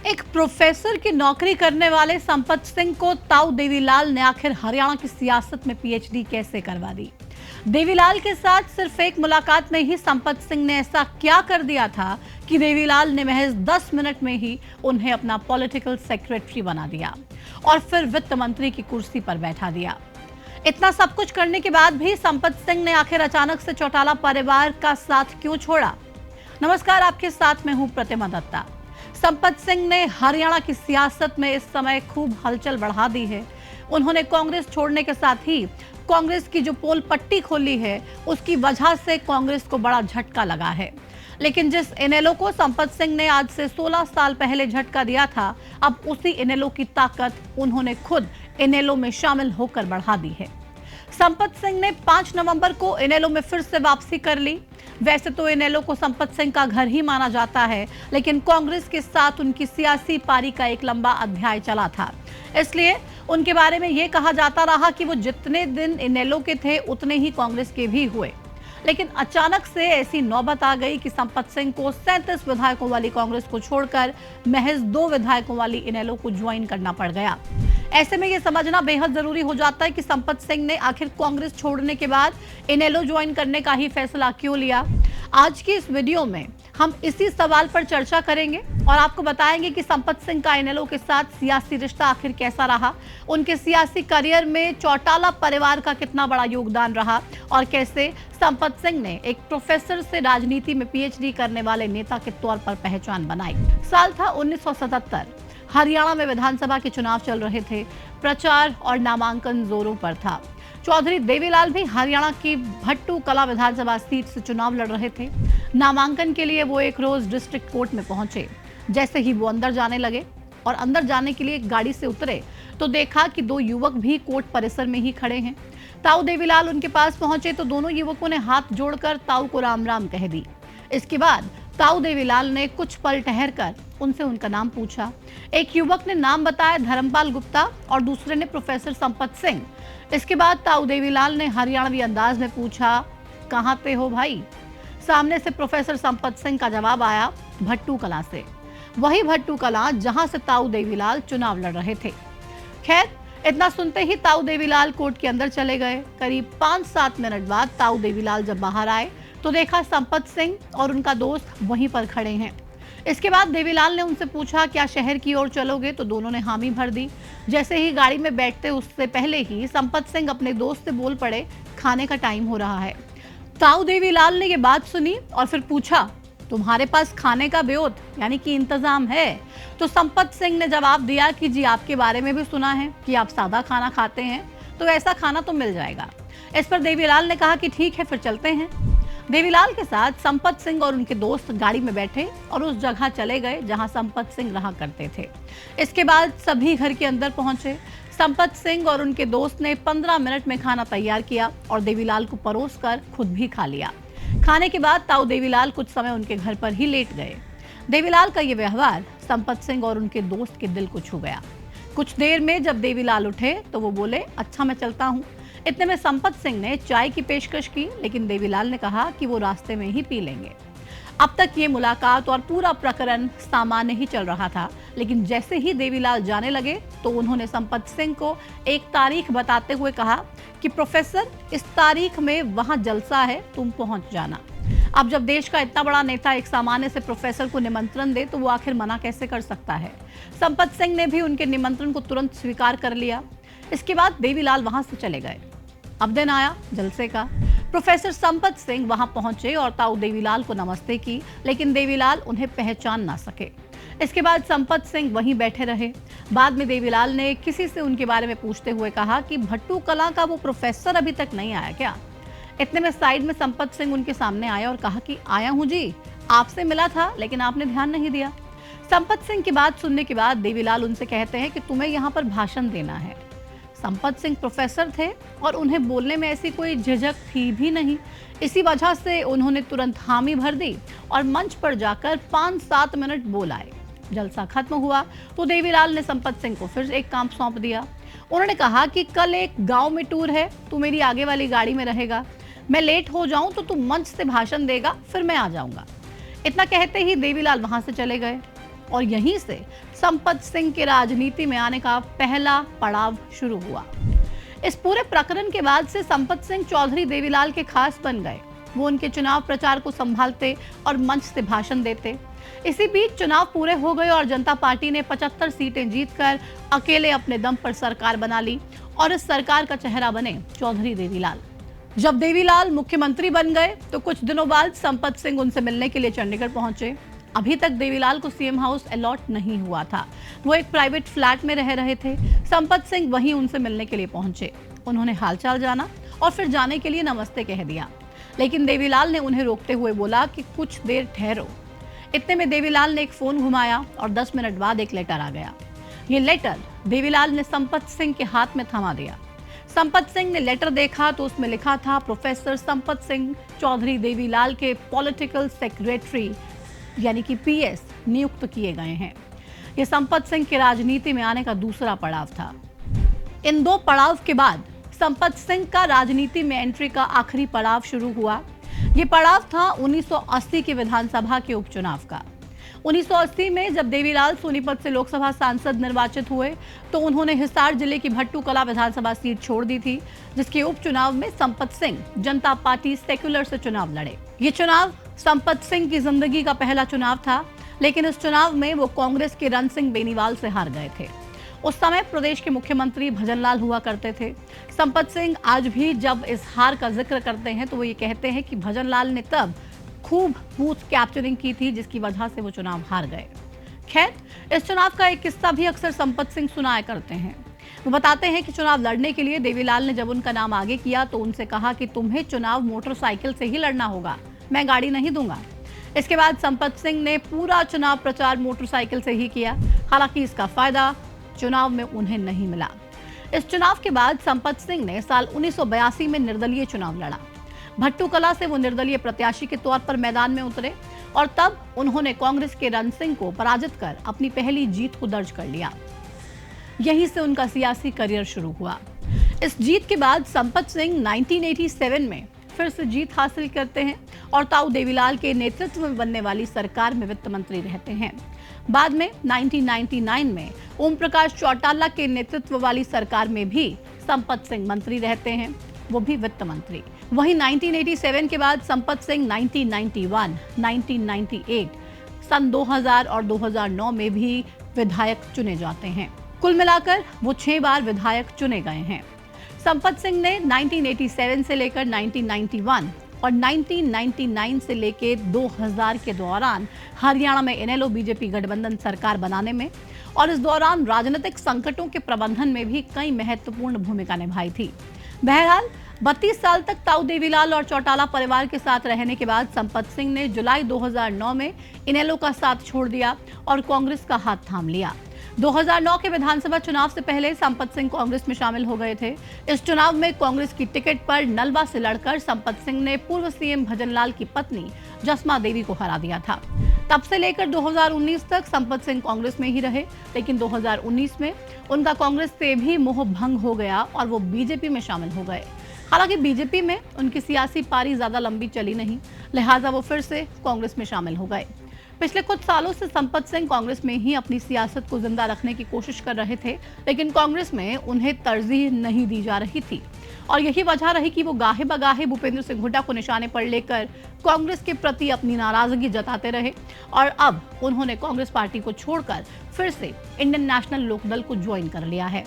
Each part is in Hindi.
एक प्रोफेसर की नौकरी करने वाले संपत सिंह को ताऊ देवीलाल ने आखिर हरियाणा की सियासत में पीएचडी कैसे करवा दी। देवीलाल के साथ सिर्फ एक मुलाकात में ही संपत सिंह ने ऐसा क्या कर दिया था कि देवीलाल ने महज 10 मिनट में ही उन्हें अपना पॉलिटिकल सेक्रेटरी बना दिया और फिर वित्त मंत्री की कुर्सी पर बैठा दिया। इतना सब कुछ करने के बाद भी संपत सिंह ने आखिर अचानक से चौटाला परिवार का साथ क्यों छोड़ा। नमस्कार, आपके साथ में हूं प्रतिमा दत्ता। संपत सिंह ने हरियाणा की सियासत में इस समय खूब हलचल बढ़ा दी है। उन्होंने कांग्रेस छोड़ने के साथ ही कांग्रेस की जो पोल पट्टी खोली है उसकी वजह से कांग्रेस को बड़ा झटका लगा है। लेकिन जिस इनेलो को संपत सिंह ने आज से 16 साल पहले झटका दिया था, अब उसी इनेलो की ताकत उन्होंने खुद इनेलो में शामिल होकर बढ़ा दी है। संपत सिंह ने 5 नवंबर को इनेलो में फिर से वापसी कर ली। वैसे तो इनेलो को संपत सिंह का घर ही माना जाता है, लेकिन कांग्रेस के साथ उनकी सियासी पारी का एक लंबा अध्याय चला था। इसलिए उनके बारे में यह कहा जाता रहा कि वो जितने दिन इनेलो के थे उतने ही कांग्रेस के भी हुए। लेकिन अचानक से ऐसी नौबत आ गई कि संपत सिंह को 37 विधायकों वाली कांग्रेस को छोड़कर महज 2 विधायकों वाली इनेलो को ज्वाइन करना पड़ गया। ऐसे में यह समझना बेहद जरूरी हो जाता है कि संपत सिंह ने आखिर कांग्रेस छोड़ने के बाद इनेलो ज्वाइन करने का ही फैसला क्यों लिया। आज की इस वीडियो में हम इसी सवाल पर चर्चा करेंगे और आपको बताएंगे कि संपत सिंह का इनेलो के साथ सियासी रिश्ता आखिर कैसा रहा, उनके सियासी करियर में चौटाला परिवार का कितना बड़ा योगदान रहा और कैसे संपत सिंह ने एक प्रोफेसर से राजनीति में पीएचडी करने वाले नेता के तौर पर पहचान बनाई। साल था 1977। हरियाणा में विधानसभा के चुनाव चल रहे थे। प्रचार और नामांकन जोरों पर था। चौधरी देवीलाल भी हरियाणा की भट्टू कला विधानसभा सीट से चुनाव लड़ रहे थे। नामांकन के लिए वो एक रोज डिस्ट्रिक्ट कोर्ट में पहुंचे। जैसे ही वो अंदर जाने लगे और अंदर जाने के लिए गाड़ी से उतरे तो देखा कि 2 युवक भी कोर्ट परिसर में ही खड़े हैं। ताऊ देवीलाल उनके पास पहुंचे तो दोनों युवकों ने हाथ जोड़कर ताऊ को राम राम कह दी। इसके बाद ताऊ देवीलाल ने कुछ पल ठहरकर उनसे उनका नाम पूछा। एक युवक ने नाम बताया धर्मपाल गुप्ता और दूसरे ने प्रोफेसर संपत सिंह। इसके बाद ताऊ देवीलाल ने हरियाणवी अंदाज में पूछा, कहाँ पे हो भाई। सामने से प्रोफेसर संपत सिंह का जवाब आया, भट्टू कला से। वही भट्टू कला जहां से ताऊ देवीलाल चुनाव लड़ रहे थे। खैर, इतना सुनते ही ताऊ देवीलाल कोर्ट के अंदर चले गए। करीब 5-7 मिनट बाद ताऊ देवीलाल जब बाहर आए तो देखा संपत सिंह और उनका दोस्त वहीं पर खड़े हैं। इसके बाद देवीलाल ने उनसे पूछा, क्या शहर की ओर चलोगे, तो दोनों ने हामी भर दी। जैसे ही गाड़ी में बैठते उससे पहले ही संपत सिंह अपने दोस्त से बोल पड़े, खाने का टाइम हो रहा है। ताऊ देवीलाल ने ये बात सुनी और फिर पूछा, तुम्हारे पास खाने का ब्योत यानी कि इंतजाम है। तो संपत सिंह ने जवाब दिया कि जी, आपके बारे में भी सुना है कि आप सादा खाना खाते हैं, तो ऐसा खाना तो मिल जाएगा। इस पर देवीलाल ने कहा कि ठीक है, फिर चलते हैं। देवीलाल के साथ संपत सिंह और उनके दोस्त गाड़ी में बैठे और उस जगह चले गए जहां संपत सिंह रहा करते थे। इसके बाद सभी घर के अंदर पहुंचे। संपत सिंह और उनके दोस्त ने 15 मिनट में खाना तैयार किया और देवीलाल को परोसकर खुद भी खा लिया। खाने के बाद ताऊ देवीलाल कुछ समय उनके घर पर ही लेट गए। देवीलाल का ये व्यवहार संपत सिंह और उनके दोस्त के दिल को छू गया। कुछ देर में जब देवीलाल उठे तो वो बोले, अच्छा मैं चलता हूँ। इतने में संपत सिंह ने चाय की पेशकश की, लेकिन देवीलाल ने कहा कि वो रास्ते में ही पी लेंगे। अब तक ये मुलाकात और पूरा प्रकरण सामान्य ही चल रहा था, लेकिन जैसे ही देवीलाल जाने लगे तो उन्होंने संपत सिंह को एक तारीख बताते हुए कहा कि प्रोफेसर, इस तारीख में वहां जलसा है, तुम पहुंच जाना। अब जब देश का इतना बड़ा नेता एक सामान्य से प्रोफेसर को निमंत्रण दे तो वो आखिर मना कैसे कर सकता है। संपत सिंह ने भी उनके निमंत्रण को तुरंत स्वीकार कर लिया। इसके बाद देवीलाल वहां से चले गए। अब दिन आया जलसे का। प्रोफेसर संपत सिंह वहां पहुंचे और ताऊ देवीलाल को नमस्ते की, लेकिन देवीलाल उन्हें पहचान ना सके। इसके बाद संपत सिंह वहीं बैठे रहे। बाद में देवीलाल ने किसी से उनके बारे में पूछते हुए कहा कि भट्टू कला का वो प्रोफेसर अभी तक नहीं आया क्या। इतने में साइड में संपत सिंह उनके सामने आया और कहा कि आया हूं जी, आपसे मिला था लेकिन आपने ध्यान नहीं दिया। संपत सिंह की बात सुनने के बाद देवीलाल उनसे कहते हैं कि तुम्हें यहाँ पर भाषण देना है। संपत सिंह प्रोफेसर थे और उन्हें बोलने में ऐसी कोई झिझक थी भी नहीं। इसी वजह से उन्होंने तुरंत हामी भर दी और मंच पर जाकर 5-7 मिनट बोल आए। जलसा खत्म हुआ तो देवीलाल ने संपत सिंह को फिर एक काम सौंप दिया। उन्होंने कहा कि कल एक गांव में टूर है, तू मेरी आगे वाली गाड़ी में रहेगा। मैं लेट हो जाऊं तो तू मंच से भाषण देगा, फिर मैं आ जाऊंगा। इतना कहते ही देवीलाल वहां से चले गए। और यहीं से संपत सिंह के राजनीति में आने का पहला पड़ाव शुरू हुआ। इस पूरे प्रकरण के बाद से संपत सिंह चौधरी देवीलाल के खास बन गए। वो उनके चुनाव प्रचार को संभालते और मंच से भाषण देते। इसी बीच चुनाव पूरे हो गए और जनता पार्टी ने 75 सीटें जीतकर अकेले अपने दम पर सरकार बना ली और इस सरकार का चेहरा बने चौधरी देवीलाल। जब देवीलाल मुख्यमंत्री बन गए तो कुछ दिनों बाद संपत सिंह उनसे मिलने के लिए चंडीगढ़ पहुंचे। अभी तक देवीलाल को सीएम हाउस अलॉट नहीं हुआ था। वो एक प्राइवेट फ्लैट में रह रहे थे। संपत सिंह वहीं उनसे मिलने के लिए पहुंचे। उन्होंने हालचाल जाना और फिर जाने के लिए नमस्ते कह दिया, लेकिन देवीलाल ने उन्हें रोकते हुए बोला कि कुछ देर ठहरो। इतने में देवीलाल ने एक फोन घुमाया और 10 मिनट बाद एक लेटर आ गया। ये लेटर देवीलाल ने संपत सिंह के हाथ में थमा दिया। संपत सिंह ने लेटर देखा तो उसमें लिखा था, प्रोफेसर संपत सिंह चौधरी देवीलाल के पॉलिटिकल सेक्रेटरी यानी कि पीएस नियुक्त किए गए हैं। यह संपत सिंह के राजनीति में आने का दूसरा पड़ाव था। इन दो पड़ाव के बाद संपत सिंह का राजनीति में एंट्री का आखिरी पड़ाव शुरू हुआ। ये पड़ाव था 1980 के विधानसभा के उपचुनाव का। 1980 में जब देवीलाल सोनीपत से लोकसभा सांसद निर्वाचित हुए तो उन्होंने हिसार जिले की भट्टू कला विधानसभा सीट छोड़ दी थी, जिसके उपचुनाव में संपत सिंह जनता पार्टी सेक्युलर से चुनाव लड़े। ये चुनाव संपत सिंह की जिंदगी का पहला चुनाव था, लेकिन इस चुनाव में वो कांग्रेस के रण सिंह बेनीवाल से हार गए थे। उस समय प्रदेश के मुख्यमंत्री भजनलाल हुआ करते थे। संपत सिंह आज भी जब इस हार का जिक्र करते हैं तो वो ये कहते हैं कि भजनलाल ने तब खूब बूथ कैप्चरिंग की थी, जिसकी वजह से वो चुनाव हार गए। खैर, इस चुनाव का एक किस्सा भी अक्सर संपत सिंह सुनाया करते हैं। वो बताते हैं कि चुनाव लड़ने के लिए देवीलाल ने जब उनका नाम आगे किया तो उनसे कहा कि तुम्हें चुनाव मोटरसाइकिल से ही लड़ना होगा, मैं गाड़ी नहीं दूंगा। इसके बाद संपत सिंह ने पूरा चुनाव प्रचार मोटरसाइकिल से ही किया। हालांकि इसका फायदा चुनाव में उन्हें नहीं मिला। इस चुनाव के बाद संपत सिंह ने साल 1982 में निर्दलीय चुनाव लड़ा। भट्टू कला से वो निर्दलीय प्रत्याशी के तौर पर मैदान में उतरे और तब उन्होंने कांग्रेस के रण सिंह को पराजित कर अपनी पहली जीत को दर्ज कर लिया। यहीं से उनका सियासी करियर शुरू हुआ। इस जीत के बाद संपत सिंह 1987 में फिर से जीत हासिल करते हैं और ताऊ देवीलाल के नेतृत्व में बनने वाली सरकार में वित्त मंत्री रहते हैं। बाद में 1999 में ओम प्रकाश चौटाला के नेतृत्व वाली सरकार में भी संपत सिंह मंत्री रहते हैं, वो भी वित्त मंत्री। वहीं 1987 के बाद संपत सिंह 1991, 1998, सन 2000 और 2009 में भी विधायक चुने जाते हैं। कुल मिलाकर वो 6 बार विधायक चुने गए हैं। संपत सिंह ने 1987 से लेकर 1991 और 1999 से लेकर 2000 के दौरान हरियाणा में इनेलो बीजेपी गठबंधन सरकार बनाने में और इस दौरान राजनीतिक संकटों के प्रबंधन में भी कई महत्वपूर्ण भूमिका निभाई थी। बहरहाल 32 साल तक ताऊ देवीलाल और चौटाला परिवार के साथ रहने के बाद संपत सिंह ने जुलाई 2009 में इनेलो का साथ छोड़ दिया और कांग्रेस का हाथ थाम लिया। 2009 के विधानसभा चुनाव से पहले संपत सिंह कांग्रेस में शामिल हो गए थे। इस चुनाव में कांग्रेस की टिकट पर नलवा से लड़कर संपत सिंह ने पूर्व सीएम भजनलाल की पत्नी जसमा देवी को हरा दिया था। तब से लेकर 2019 तक संपत सिंह कांग्रेस में ही रहे, लेकिन 2019 में उनका कांग्रेस से भी मोह भंग हो गया और वो बीजेपी में शामिल हो गए। हालांकि बीजेपी में उनकी सियासी पारी ज्यादा लंबी चली नहीं, लिहाजा वो फिर से कांग्रेस में शामिल हो गए। पिछले कुछ सालों से संपत सिंह कांग्रेस में ही अपनी सियासत को जिंदा रखने की कोशिश कर रहे थे, लेकिन कांग्रेस में उन्हें तरजीह नहीं दी जा रही थी और यही वजह रही कि वो गाहे बगाहे भूपेंद्र सिंह हुड्डा को निशाने पर लेकर कांग्रेस के प्रति अपनी नाराजगी जताते रहे और अब उन्होंने कांग्रेस पार्टी को छोड़कर फिर से इंडियन नेशनल लोकदल को ज्वाइन कर लिया है।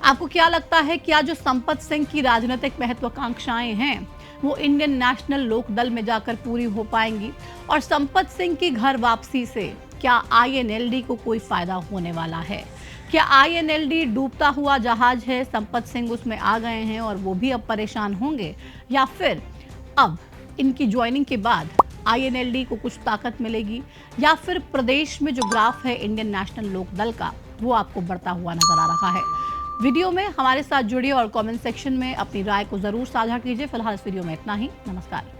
आपको क्या लगता है, क्या जो संपत सिंह की राजनीतिक महत्वाकांक्षाएं हैं वो इंडियन नेशनल लोकदल में जाकर पूरी हो पाएंगी और संपत सिंह की घर वापसी से क्या आईएनएलडी को कोई फायदा होने वाला है? क्या आईएनएलडी डूबता हुआ जहाज है, संपत सिंह उसमें आ गए हैं और वो भी अब परेशान होंगे, या फिर अब इनकी ज्वाइनिंग के बाद आईएनएलडी को कुछ ताकत मिलेगी, या फिर प्रदेश में जो ग्राफ है इंडियन नेशनल लोकदल का वो आपको बढ़ता हुआ नजर आ रहा है? वीडियो में हमारे साथ जुड़िए और कमेंट सेक्शन में अपनी राय को जरूर साझा कीजिए। फिलहाल इस वीडियो में इतना ही। नमस्कार।